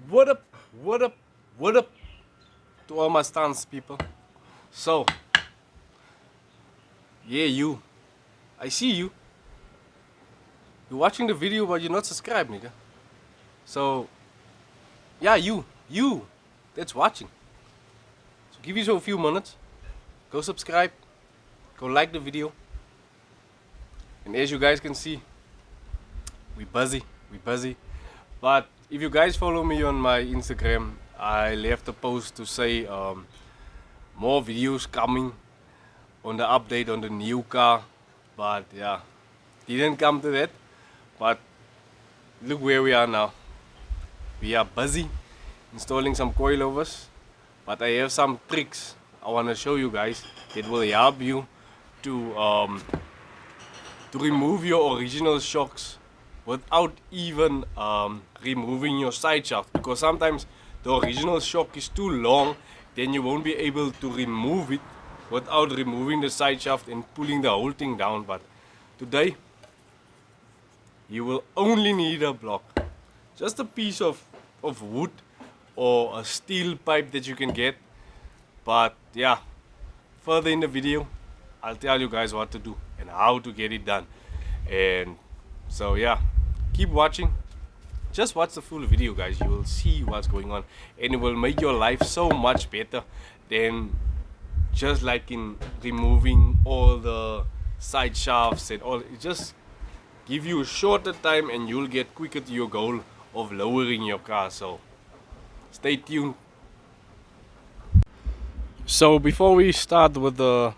What up, what up, what up to all my stance people. So, yeah, I see you. You're watching the video but you're not subscribed, nigga. So, yeah, you that's watching. So give yourself a few minutes. Go subscribe. Go like the video. And as you guys can see, we busy. But if you guys follow me on my Instagram, I left a post to say more videos coming on the update on the new car. But yeah, didn't come to that. But look where we are now. We are busy installing some coilovers, but I have some tricks I want to show you guys that will help you to remove your original shocks without even removing your side shaft, because sometimes the original shock is too long, then you won't be able to remove it without removing the side shaft and pulling the whole thing down. But today you will only need a block, just a piece of wood or a steel pipe that you can get. But yeah, further in the video I'll tell you guys what to do and how to get it done. And so yeah, keep watching. Just watch the full video, guys. You will see what's going on and it will make your life so much better than just like in removing all the side shafts and all. It just give you a shorter time and you'll get quicker to your goal of lowering your car. So stay tuned. So before we start with the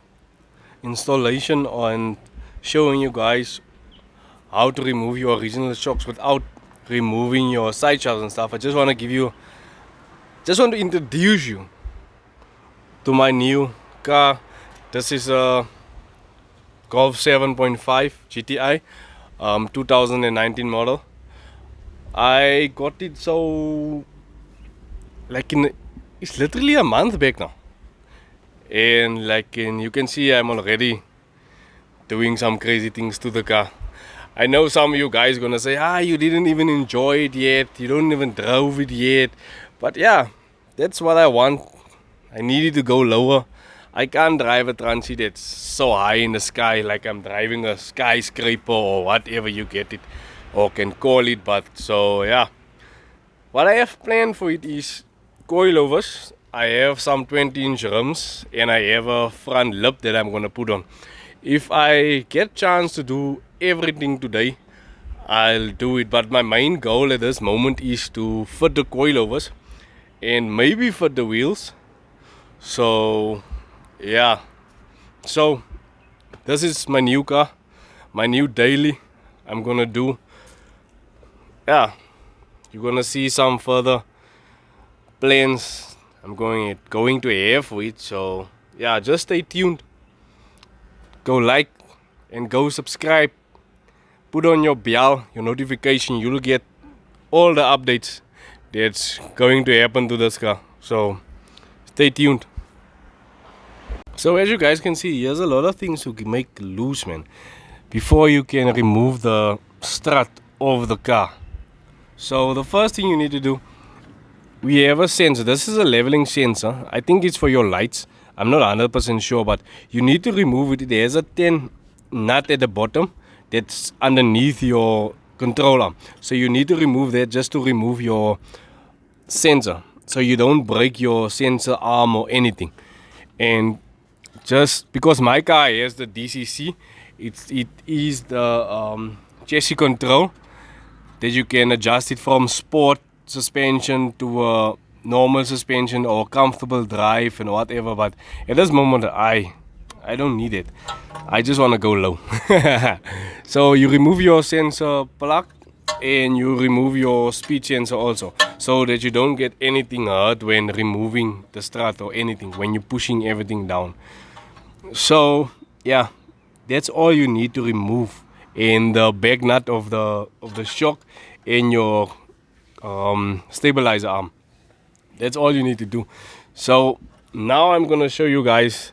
installation and showing you guys how to remove your original shocks without removing your side shafts and stuff, I just want to introduce you to my new car. This is a Golf 7.5 GTI 2019 model. I got it it's literally a month back now, and you can see I'm already doing some crazy things to the car. I know some of you guys gonna say, you didn't even enjoy it yet, you don't even drove it yet. But yeah, that's what I want. I needed to go lower. I can't drive a Transit that's so high in the sky like I'm driving a skyscraper or whatever you get it or can call it. But so yeah, what I have planned for it is coilovers. I have some 20-inch rims and I have a front lip that I'm gonna put on. If I get chance to do everything today, I'll do it. But my main goal at this moment is to fit the coilovers and maybe fit the wheels. So yeah, so this is my new car, my new daily. I'm gonna do, yeah, you're gonna see some further plans I'm going to have for it. So yeah, just stay tuned. Go like and go subscribe. Put on your bell, your notification. You'll get all the updates that's going to happen to this car. So stay tuned. So as you guys can see, there's a lot of things to make loose, man, before you can remove the strut of the car. So the first thing you need to do, we have a sensor. This is a leveling sensor. I think it's for your lights. I'm not 100% sure, but you need to remove it. There's a 10 nut at the bottom that's underneath your controller. So you need to remove that just to remove your sensor, so you don't break your sensor arm or anything. And just because my car has the DCC, it is the chassis control that you can adjust it from sport suspension to a normal suspension or comfortable drive and whatever. But at this moment I don't need it. I just want to go low. So you remove your sensor plug and you remove your speed sensor also, so that you don't get anything hurt when removing the strut or anything when you're pushing everything down. So yeah, that's all you need to remove. And the back nut of the shock and your stabilizer arm, that's all you need to do. So now I'm gonna show you guys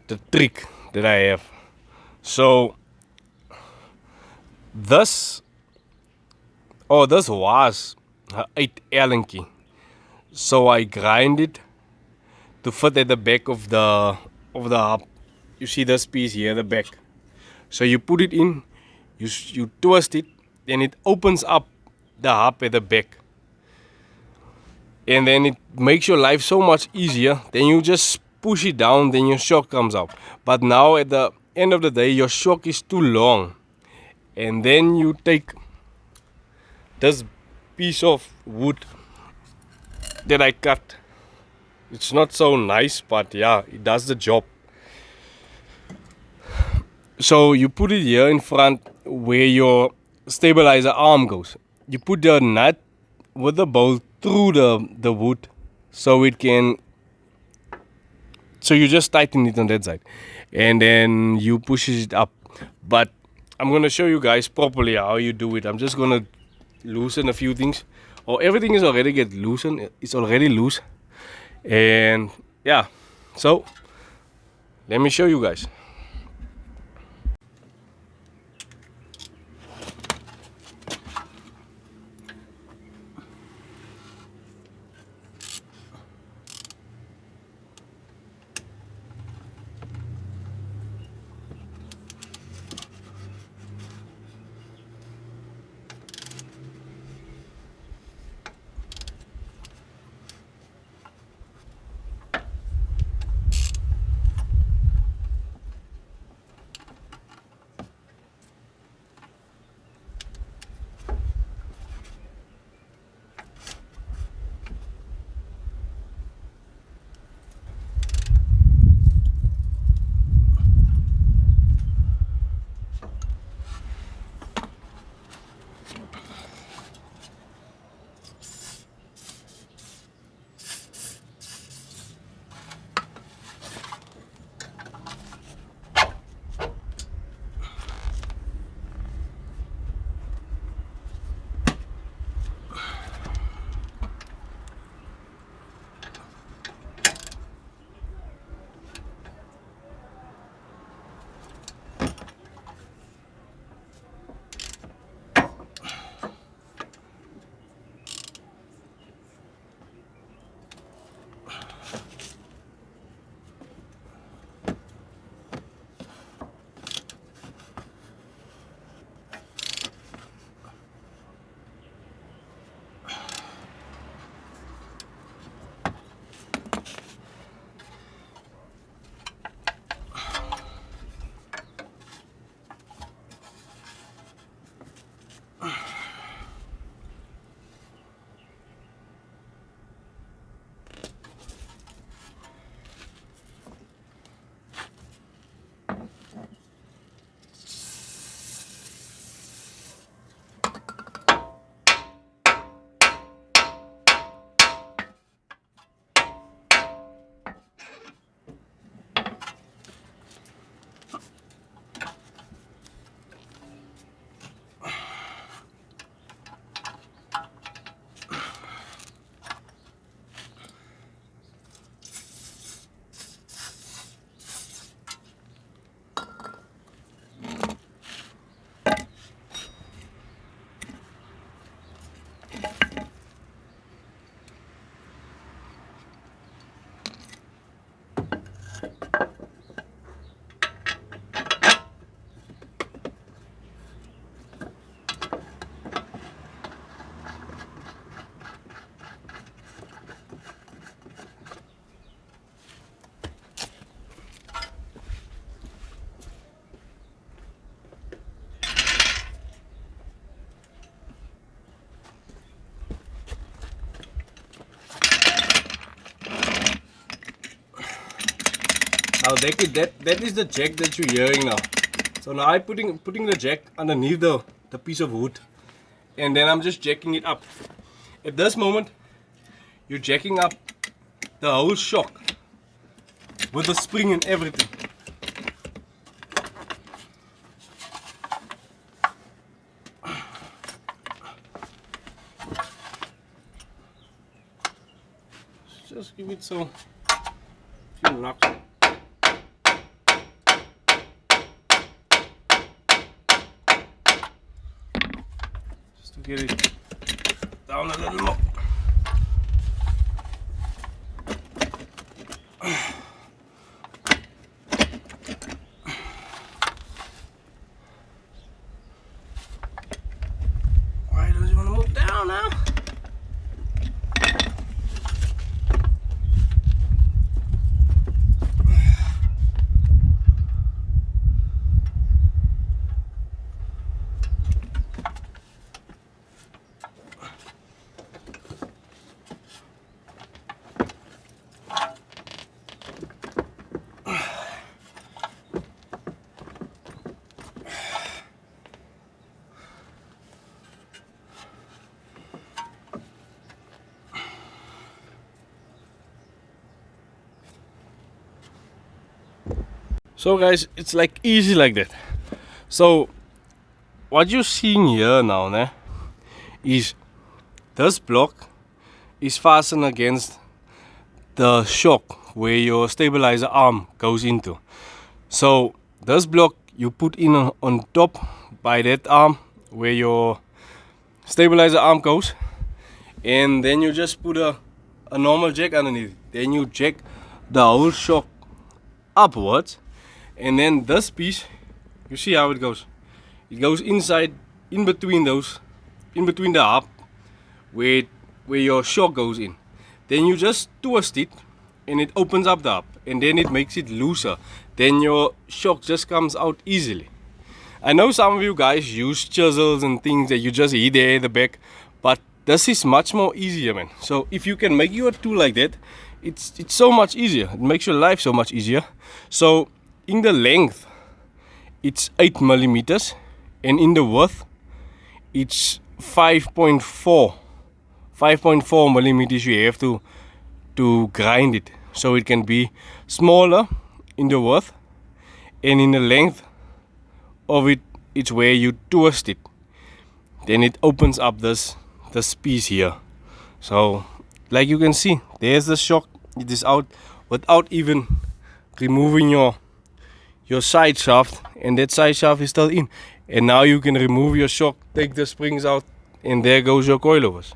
the trick that I have. So this was 'n 8 Allen key. So I grind it to fit at the back of the hub. You see this piece here, the back. So you put it in, you twist it, then it opens up the hub at the back. And then it makes your life so much easier. Then you just push it down, then your shock comes out. But now at the end of the day, your shock is too long. And then you take this piece of wood that I cut. It's not so nice, but yeah, it does the job. So you put it here in front where your stabilizer arm goes. You put the nut with the bolt through the wood so it can, so you just tighten it on that side and then you push it up. But I'm gonna show you guys properly how you do it. I'm just gonna loosen a few things. Everything is already get loosened, it's already loose. And yeah, so let me show you guys. Now that is the jack that you're hearing now. So now I'm putting the jack underneath the piece of wood, and then I'm just jacking it up. At this moment, you're jacking up the whole shock with the spring and everything. Just give it some few knocks. Just to get it down a little more. So guys, it's like easy like that. So what you're seeing here now is this block is fastened against the shock where your stabilizer arm goes into. So this block you put in on top by that arm where your stabilizer arm goes, and then you just put a normal jack underneath. Then you jack the whole shock upwards, and then this piece, you see how it goes. It goes inside, in between the hub where your shock goes in. Then you just twist it and it opens up the hub, and then it makes it looser. Then your shock just comes out easily. I know some of you guys use chisels and things that you just hit there in the back, but this is much more easier, man. So if you can make your tool like that, it's so much easier. It makes your life so much easier. So in the length, it's 8 millimeters, and in the width, it's 5.4 millimeters. You have to grind it so it can be smaller in the width, and in the length of it, it's where you twist it. Then it opens up this piece here. So like you can see, there's the shock. It is out without even removing your side shaft, and that side shaft is still in. And now you can remove your shock, take the springs out, and there goes your coilovers.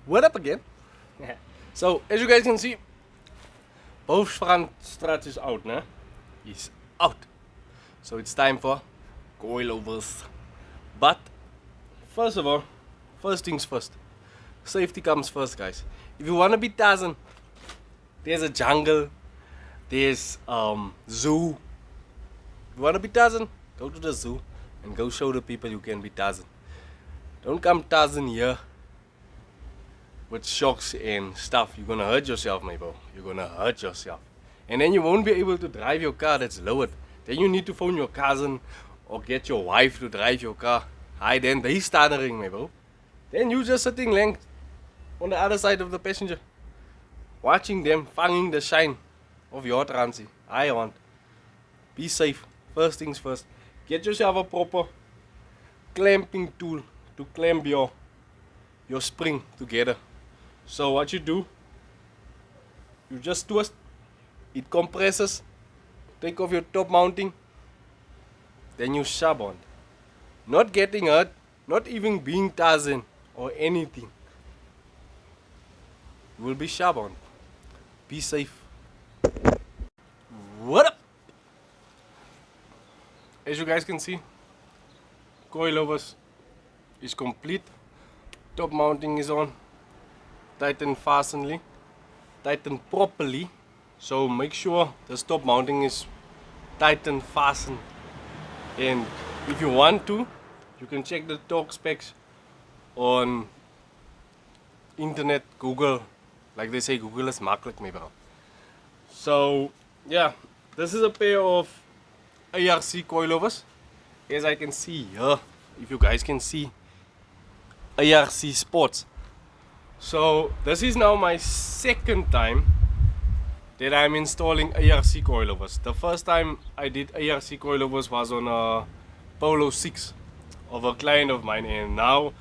What up again? So as you guys can see, both front struts is out, né? Is out. So it's time for coilovers. But first of all, first things first. Safety comes first, guys. If you wanna be Tarzan, there's a jungle, there's zoo. If you wanna be Tarzan, go to the zoo and go show the people you can be Tarzan. Don't come Tarzan here with shocks and stuff. You're gonna hurt yourself, my bro. You're gonna hurt yourself. And then you won't be able to drive your car that's lowered. Then you need to phone your cousin or get your wife to drive your car. Hi, then they stuttering, my bro. Then you just sitting length on the other side of the passenger, watching them fanging the shine of your transie. I want. Be safe. First things first. Get yourself a proper clamping tool to clamp your spring together. So what you do, you just twist, it compresses, take off your top mounting, then you shove on. Not getting hurt, not even being Tarzan or anything. You will be sharp on. Be safe. What up? As you guys can see, coilovers is complete. Top mounting is on. Tighten fastenly. Tighten properly. So make sure the top mounting is tightened, fastened. And if you want to, you can check the torque specs on internet, Google. Like they say, Google is makkelijk, my bro. So yeah, this is a pair of ARC coilovers. As I can see here, if you guys can see, ARC Sports. So this is now my second time that I'm installing ARC coilovers. The first time I did ARC coilovers was on a Polo 6 of a client of mine, and now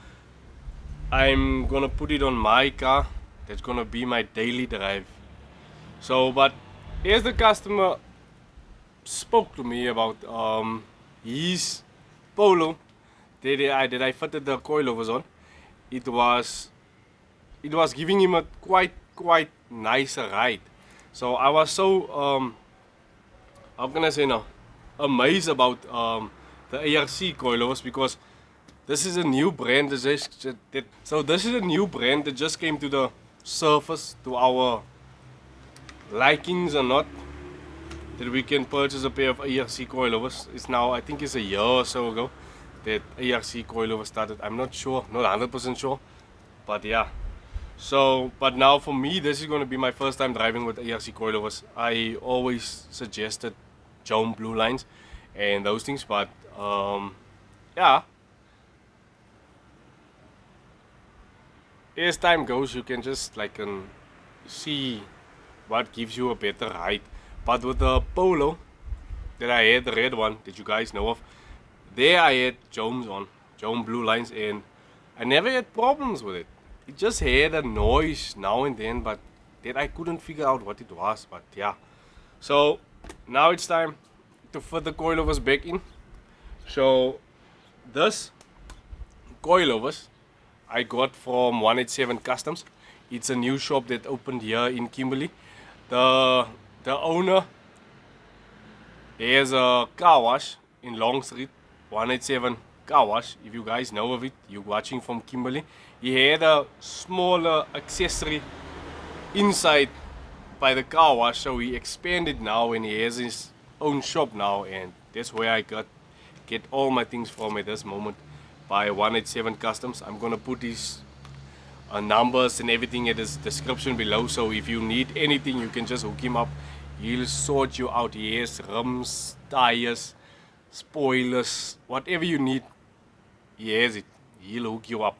I'm gonna put it on my car. That's gonna be my daily drive. So, but as the customer spoke to me about his Polo that I fitted the coilovers on, it was giving him a quite nice ride. So I was so how can I say now, amazed about the ARC coilovers, because this is a new brand that this is a new brand that just came to the surface, to our likings or not. that we can purchase a pair of ARC coilovers. It's now, I think it's a year or so ago that ARC coilover started. I'm not sure, not 100% sure, but yeah. So, but now for me, this is going to be my first time driving with ARC coilovers. I always suggested Jome blue lines and those things, but yeah, as time goes, you can just like see what gives you a better ride. But with the Polo that I had, the red one that you guys know of, there I had Jomes on, Jome blue lines, and I never had problems with it. It just had a noise now and then, but that I couldn't figure out what it was. But yeah, so now it's time to fit the coilovers back in. So this coilovers I got from 187 Customs. It's a new shop that opened here in Kimberley. The owner has a car wash in Long Street, 187 car wash. If you guys know of it, you're watching from Kimberley. He had a smaller accessory inside by the car wash, so he expanded now and he has his own shop now, and that's where I get all my things from at this moment, by 187 Customs. I'm gonna put his numbers and everything in the description below, so if you need anything you can just hook him up. He'll sort you out. He has rims, tires, spoilers, whatever you need, he has it. He'll hook you up.